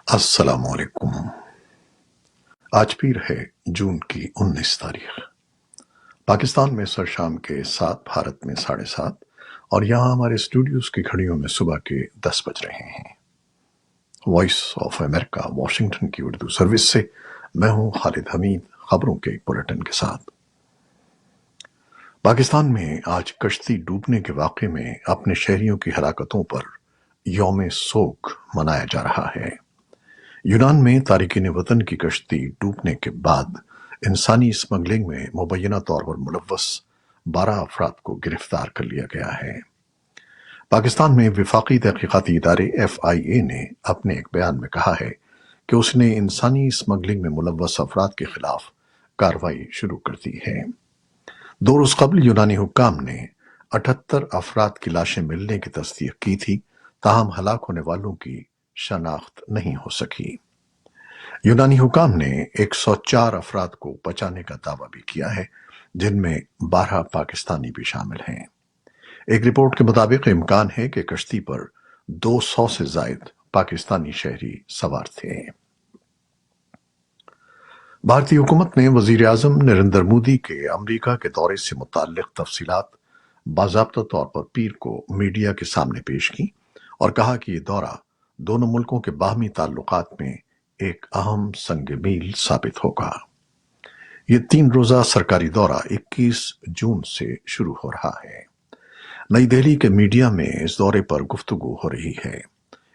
السلام علیکم۔ آج پیر ہے جون کی 19 تاریخ۔ پاکستان میں سر شام کے 7، بھارت میں 7:30، اور یہاں ہمارے اسٹوڈیوز کی گھڑیوں میں صبح کے 10 بج رہے ہیں۔ وائس آف امریکہ واشنگٹن کی اردو سروس سے میں ہوں خالد حمید، خبروں کے ایک بلیٹن کے ساتھ۔ پاکستان میں آج کشتی ڈوبنے کے واقعے میں اپنے شہریوں کی ہلاکتوں پر یوم سوگ منایا جا رہا ہے۔ یونان میں تارکین وطن کی کشتی ڈوبنے کے بعد انسانی اسمگلنگ میں مبینہ طور پر ملوث 12 افراد کو گرفتار کر لیا گیا ہے۔ پاکستان میں وفاقی تحقیقاتی ادارے FIA نے اپنے ایک بیان میں کہا ہے کہ اس نے انسانی اسمگلنگ میں ملوث افراد کے خلاف کارروائی شروع کر دی ہے۔ 2 روز قبل یونانی حکام نے 78 افراد کی لاشیں ملنے کی تصدیق کی تھی، تاہم ہلاک ہونے والوں کی شناخت نہیں ہو سکی۔ یونانی حکام نے 104 افراد کو بچانے کا دعویٰ بھی کیا ہے، جن میں 12 پاکستانی بھی شامل ہیں۔ ایک رپورٹ کے مطابق امکان ہے کہ کشتی پر 200 سے زائد پاکستانی شہری سوار تھے۔ بھارتی حکومت نے وزیر اعظم نریندر مودی کے امریکہ کے دورے سے متعلق تفصیلات باضابطہ طور پر پیر کو میڈیا کے سامنے پیش کی اور کہا کہ یہ دورہ دونوں ملکوں کے باہمی تعلقات میں ایک اہم سنگ میل ثابت ہوگا۔ یہ 3 روزہ سرکاری دورہ 21 جون سے شروع ہو رہا ہے۔ نئی دہلی کے میڈیا میں اس دورے پر گفتگو ہو رہی ہے۔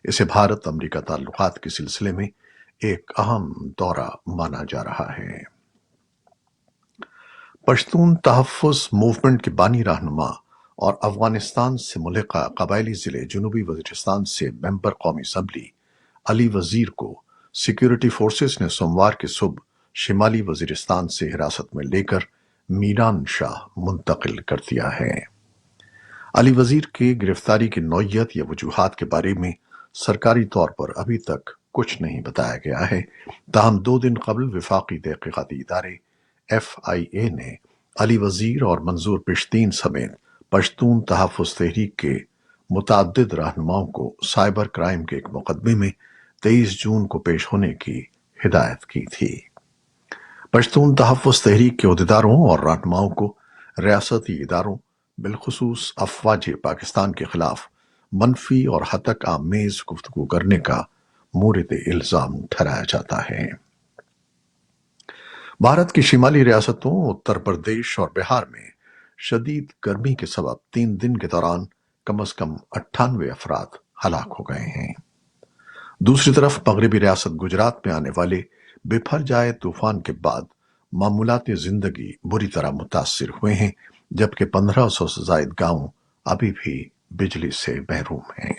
اسے بھارت امریکہ تعلقات کے سلسلے میں ایک اہم دورہ مانا جا رہا ہے۔ پشتون تحفظ موومنٹ کے بانی رہنما اور افغانستان سے ملحقہ قبائلی ضلع جنوبی وزیرستان سے ممبر قومی اسمبلی علی وزیر کو سیکیورٹی فورسز نے سوموار کی صبح شمالی وزیرستان سے حراست میں لے کر میران شاہ منتقل کر دیا ہے۔ علی وزیر کی گرفتاری کی نوعیت یا وجوہات کے بارے میں سرکاری طور پر ابھی تک کچھ نہیں بتایا گیا ہے، تاہم 2 دن قبل وفاقی تحقیقاتی ادارے FIA نے علی وزیر اور منظور پشتین سمیت پشتون تحفظ تحریک کے متعدد رہنماؤں کو سائبر کرائم کے ایک مقدمے میں 23 جون کو پیش ہونے کی ہدایت کی تھی۔ پشتون تحفظ تحریک کے عہدیداروں اور رہنماؤں کو ریاستی اداروں، بالخصوص افواج پاکستان کے خلاف منفی اور ہتک آمیز گفتگو کرنے کا مورد الزام ٹھہرایا جاتا ہے۔ بھارت کی شمالی ریاستوں اتر پردیش اور بہار میں شدید گرمی کے سبب 3 دن کے دوران کم از کم 98 افراد ہلاک ہو گئے ہیں۔ دوسری طرف مغربی ریاست گجرات میں آنے والے بپھر جائے طوفان کے بعد معمولات زندگی بری طرح متاثر ہوئے ہیں، جبکہ 1500 سے زائد گاؤں ابھی بھی بجلی سے محروم ہیں۔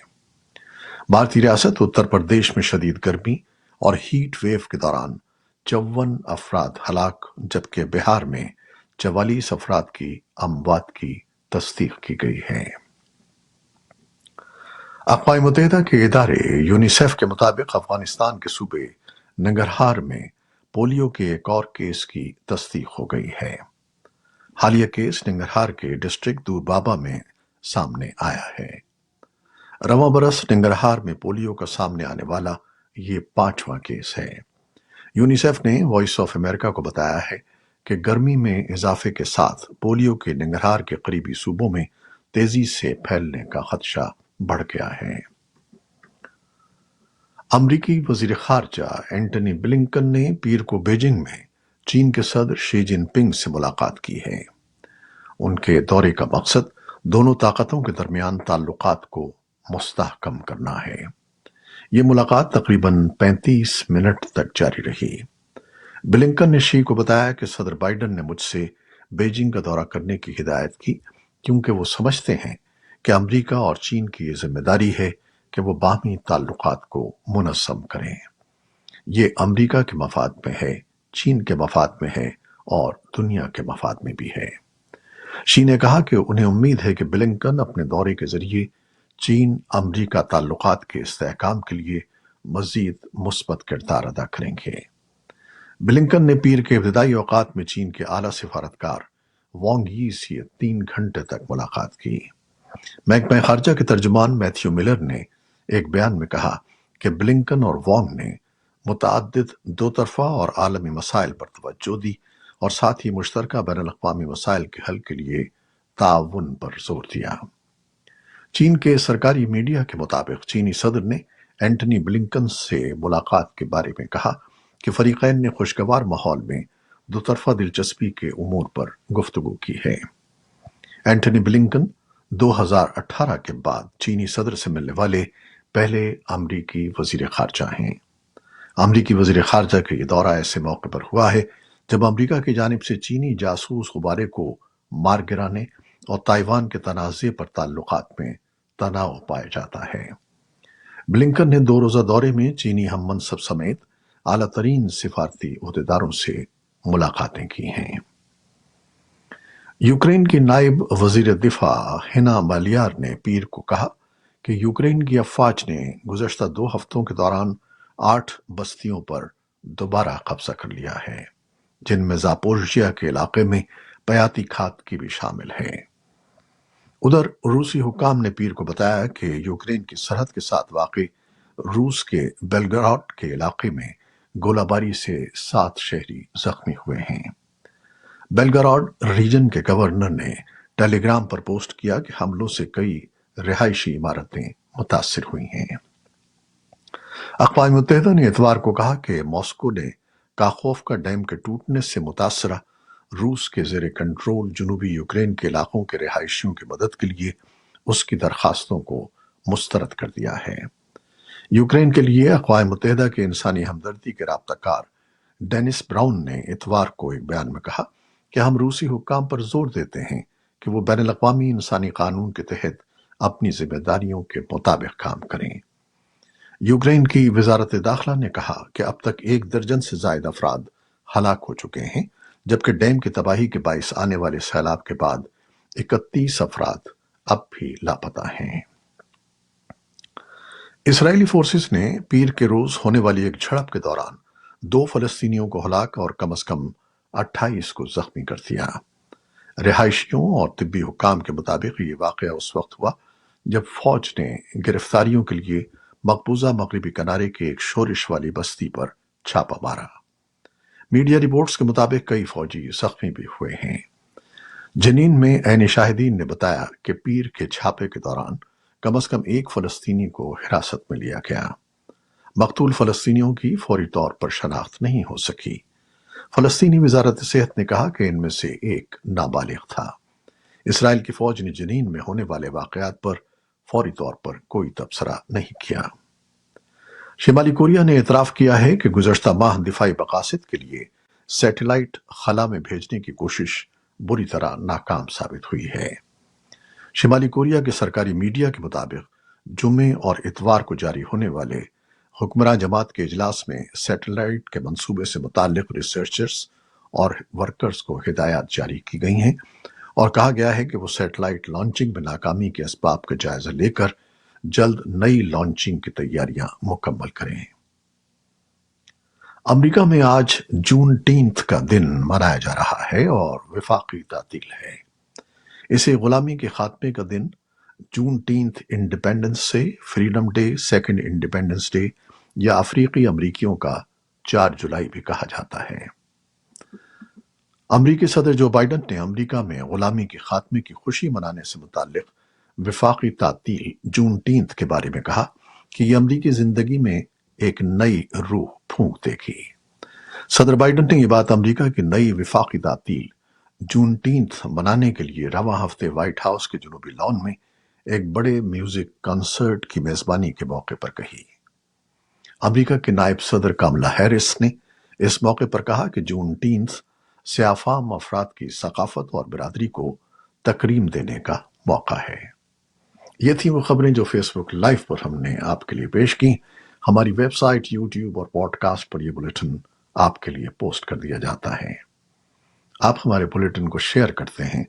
بھارتی ریاست اتر پردیش میں شدید گرمی اور ہیٹ ویو کے دوران 54 افراد ہلاک، جبکہ بہار میں 44 افراد کی اموات کی تصدیق کی گئی ہے۔ اقوام متحدہ کے ادارے یونیسیف کے مطابق افغانستان کے صوبے ننگرہار میں پولیو کے ایک اور کیس کی تصدیق ہو گئی ہے۔ حالیہ کیس ننگرہار کے ڈسٹرکٹ دور بابا میں سامنے آیا ہے۔ رواں برس ننگرہار میں پولیو کا سامنے آنے والا یہ 5واں کیس ہے۔ یونیسیف نے وائس آف امریکہ کو بتایا ہے کہ گرمی میں اضافے کے ساتھ پولیو کے ننگرہار کے قریبی صوبوں میں تیزی سے پھیلنے کا خدشہ بڑھ گیا ہے۔ امریکی وزیر خارجہ اینٹنی بلنکن نے پیر کو بیجنگ میں چین کے صدر شی جن پنگ سے ملاقات کی ہے۔ ان کے دورے کا مقصد دونوں طاقتوں کے درمیان تعلقات کو مستحکم کرنا ہے۔ یہ ملاقات تقریباً 35 منٹ تک جاری رہی۔ بلنکن نے شی کو بتایا کہ صدر بائیڈن نے مجھ سے بیجنگ کا دورہ کرنے کی ہدایت کی، کیونکہ وہ سمجھتے ہیں کہ امریکہ اور چین کی یہ ذمہ داری ہے کہ وہ باہمی تعلقات کو منظم کریں۔ یہ امریکہ کے مفاد میں ہے، چین کے مفاد میں ہے اور دنیا کے مفاد میں بھی ہے۔ شی نے کہا کہ انہیں امید ہے کہ بلنکن اپنے دورے کے ذریعے چین امریکہ تعلقات کے استحکام کے لیے مزید مثبت کردار ادا کریں گے۔ بلنکن نے پیر کے ابتدائی اوقات میں چین کے اعلیٰ سفارتکار وانگ یی سے 3 گھنٹے تک ملاقات کی۔ محکمہ خارجہ کے ترجمان میتھیو ملر نے ایک بیان میں کہا کہ بلنکن اور وانگ نے متعدد دو طرفہ اور عالمی مسائل پر توجہ دی اور ساتھ ہی مشترکہ بین الاقوامی مسائل کے حل کے لیے تعاون پر زور دیا۔ چین کے سرکاری میڈیا کے مطابق چینی صدر نے اینٹنی بلنکن سے ملاقات کے بارے میں کہا کہ فریقین نے خوشگوار ماحول میں دو طرفہ دلچسپی کے امور پر گفتگو کی ہے۔ اینٹنی بلنکن 2018 کے بعد چینی صدر سے ملنے والے پہلے امریکی وزیر خارجہ ہیں۔ امریکی وزیر خارجہ کا یہ دورہ ایسے موقع پر ہوا ہے جب امریکہ کی جانب سے چینی جاسوس غبارے کو مار گرانے اور تائیوان کے تنازع پر تعلقات میں تناؤ پایا جاتا ہے۔ بلنکن نے 2 روزہ دورے میں چینی ہم منصب سمیت اعلیٰ ترین سفارتی عہدیداروں سے ملاقاتیں کی ہیں۔ یوکرین کی نائب وزیر دفاع ہینا مالیار نے پیر کو کہا کہ یوکرین کی افواج نے گزشتہ 2 ہفتوں کے دوران 8 بستیوں پر دوبارہ قبضہ کر لیا ہے، جن میں زاپورژیا کے علاقے میں حیاتی کھاد کی بھی شامل ہے۔ ادھر روسی حکام نے پیر کو بتایا کہ یوکرین کی سرحد کے ساتھ واقع روس کے بیلگراڈ کے علاقے میں گولہ باری سے 7 شہری زخمی ہوئے ہیں۔ بیلگراڈ ریجن کے گورنر نے ٹیلی گرام پر پوسٹ کیا کہ حملوں سے کئی رہائشی عمارتیں متاثر ہوئی ہیں۔ اقوام متحدہ نے اتوار کو کہا کہ ماسکو نے کاخوفکا ڈیم کے ٹوٹنے سے متاثرہ روس کے زیر کنٹرول جنوبی یوکرین کے علاقوں کے رہائشیوں کی مدد کے لیے اس کی درخواستوں کو مسترد کر دیا ہے۔ یوکرین کے لیے اقوام متحدہ کے انسانی ہمدردی کے رابطہ کار ڈینس براؤن نے اتوار کو ایک بیان میں کہا کہ ہم روسی حکام پر زور دیتے ہیں کہ وہ بین الاقوامی انسانی قانون کے تحت اپنی ذمہ داریوں کے مطابق کام کریں۔ یوکرین کی وزارت داخلہ نے کہا کہ اب تک 1 درجن سے زائد افراد ہلاک ہو چکے ہیں، جبکہ ڈیم کی تباہی کے باعث آنے والے سیلاب کے بعد 31 افراد اب بھی لاپتہ ہیں۔ اسرائیلی فورسز نے پیر کے روز ہونے والی ایک جھڑپ کے دوران 2 فلسطینیوں کو ہلاک اور کم از کم 28 کو زخمی کر دیا۔ رہائشیوں اور طبی حکام کے مطابق یہ واقعہ اس وقت ہوا جب فوج نے گرفتاریوں کے لیے مقبوضہ مغربی کنارے کے ایک شورش والی بستی پر چھاپا مارا۔ میڈیا رپورٹس کے مطابق کئی فوجی زخمی بھی ہوئے ہیں۔ جنین میں عین شاہدین نے بتایا کہ پیر کے چھاپے کے دوران کم از کم 1 فلسطینی کو حراست میں لیا گیا۔ مقتول فلسطینیوں کی فوری طور پر شناخت نہیں ہو سکی۔ فلسطینی وزارت صحت نے کہا کہ ان میں سے ایک نابالغ تھا۔ اسرائیل کی فوج نے جنین میں ہونے والے واقعات پر فوری طور پر کوئی تبصرہ نہیں کیا۔ شمالی کوریا نے اعتراف کیا ہے کہ گزشتہ ماہ دفاعی مقاصد کے لیے سیٹلائٹ خلا میں بھیجنے کی کوشش بری طرح ناکام ثابت ہوئی ہے۔ شمالی کوریا کے سرکاری میڈیا کے مطابق جمعے اور اتوار کو جاری ہونے والے حکمراں جماعت کے اجلاس میں سیٹلائٹ کے منصوبے سے متعلق ریسرچرز اور ورکرز کو ہدایات جاری کی گئی ہیں اور کہا گیا ہے کہ وہ سیٹلائٹ لانچنگ میں ناکامی کے اسباب کا جائزہ لے کر جلد نئی لانچنگ کی تیاریاں مکمل کریں۔ امریکہ میں آج جون 10 کا دن منایا جا رہا ہے اور وفاقی تعطیل ہے۔ اسے غلامی کے خاتمے کا دن، جون 10 independence day, freedom day, second independence day یا افریقی امریکیوں کا 4 جولائی بھی کہا جاتا ہے۔ امریکی صدر جو بائیڈن نے امریکہ میں غلامی کے خاتمے کی خوشی منانے سے متعلق وفاقی تعطیل جون 10 کے بارے میں کہا کہ یہ امریکی زندگی میں ایک نئی روح پھونک دے گی۔ صدر بائیڈن نے یہ بات امریکہ کی نئی وفاقی تعطیل جون 10 منانے کے لیے رواں ہفتے وائٹ ہاؤس کے جنوبی لان میں ایک بڑے میوزک کنسرٹ کی میزبانی کے موقع پر کہی۔ امریکہ کے نائب صدر کاملا ہیرس نے اس موقع پر کہا کہ جون 10 سیاہ فام افراد کی ثقافت اور برادری کو تکریم دینے کا موقع ہے۔ یہ تھی وہ خبریں جو فیس بک لائیو پر ہم نے آپ کے لیے پیش کی۔ ہماری ویب سائٹ، یوٹیوب اور پوڈ کاسٹ پر یہ بلیٹن آپ کے لیے پوسٹ کر دیا جاتا ہے۔ آپ ہمارے بلیٹن کو شیئر کرتے ہیں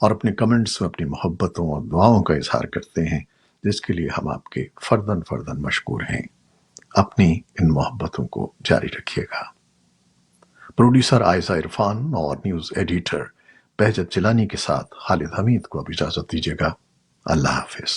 اور اپنے کمنٹس میں اپنی محبتوں اور دعاؤں کا اظہار کرتے ہیں، جس کے لیے ہم آپ کے فرداً مشکور ہیں۔ اپنی ان محبتوں کو جاری رکھیے گا۔ پروڈیوسر عائزہ عرفان اور نیوز ایڈیٹر بہجت جیلانی کے ساتھ خالد حمید کو اب اجازت دیجیے گا۔ اللہ حافظ۔